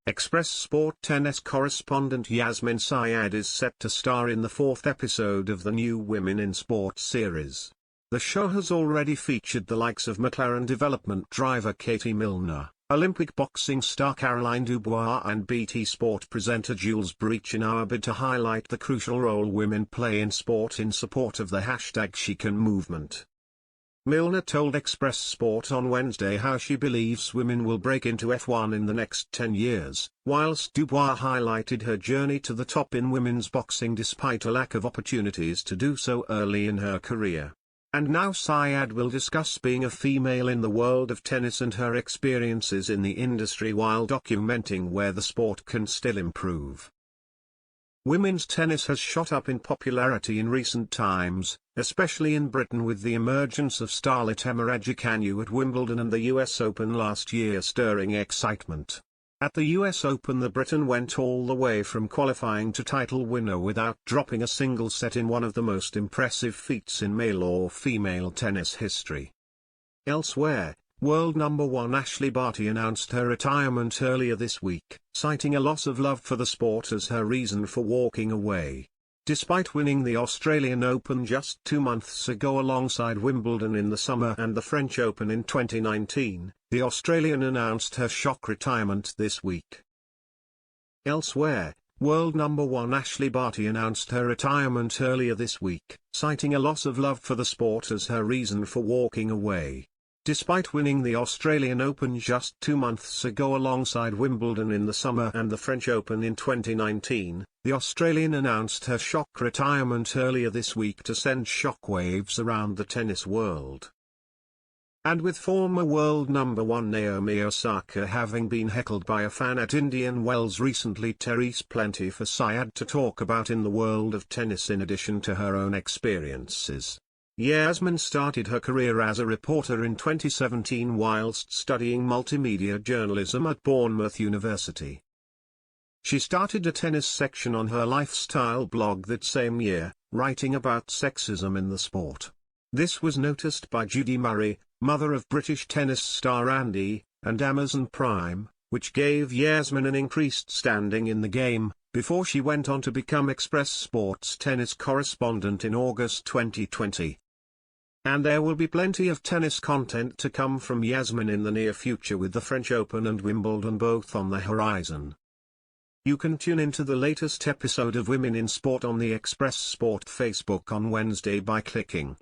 Express Sport tennis correspondent Yasmin Syed is set to star in the fourth episode of the new Women in Sport series. The show has already featured the likes of McLaren development driver Katie Milner, Olympic boxing star Caroline Dubois and BT Sport presenter Jules Breach in our bid to highlight the crucial role women play in sport in support of the #SheCan movement. Milner told Express Sport on Wednesday how she believes women will break into F1 in the next 10 years, whilst Dubois highlighted her journey to the top in women's boxing despite a lack of opportunities to do so early in her career. And now Syed will discuss being a female in the world of tennis and her experiences in the industry while documenting where the sport can still improve. Women's tennis has shot up in popularity in recent times, especially in Britain with the emergence of starlet Emma Raducanu at Wimbledon and the US Open last year stirring excitement. At the US Open the Briton went all the way from qualifying to title winner without dropping a single set in one of the most impressive feats in male or female tennis history. Elsewhere, world number one Ashley Barty announced her retirement earlier this week, citing a loss of love for the sport as her reason for walking away. Despite winning the Australian Open just 2 months ago alongside Wimbledon in the summer and the French Open in 2019, the Australian announced her shock retirement this week. Elsewhere, world number one Ashley Barty announced her retirement earlier this week, citing a loss of love for the sport as her reason for walking away. Despite winning the Australian Open just 2 months ago alongside Wimbledon in the summer and the French Open in 2019, the Australian announced her shock retirement earlier this week to send shockwaves around the tennis world. And with former world number one Naomi Osaka having been heckled by a fan at Indian Wells recently, there's plenty for Syed to talk about in the world of tennis in addition to her own experiences. Yasmin started her career as a reporter in 2017 whilst studying multimedia journalism at Bournemouth University. She started a tennis section on her lifestyle blog that same year, writing about sexism in the sport. This was noticed by Judy Murray, mother of British tennis star Andy, and Amazon Prime, which gave Yasmin an increased standing in the game, before she went on to become Express Sports tennis correspondent in August 2020. And there will be plenty of tennis content to come from Yasmin in the near future with the French Open and Wimbledon both on the horizon. You can tune into the latest episode of Women in Sport on the Express Sport Facebook on Wednesday by clicking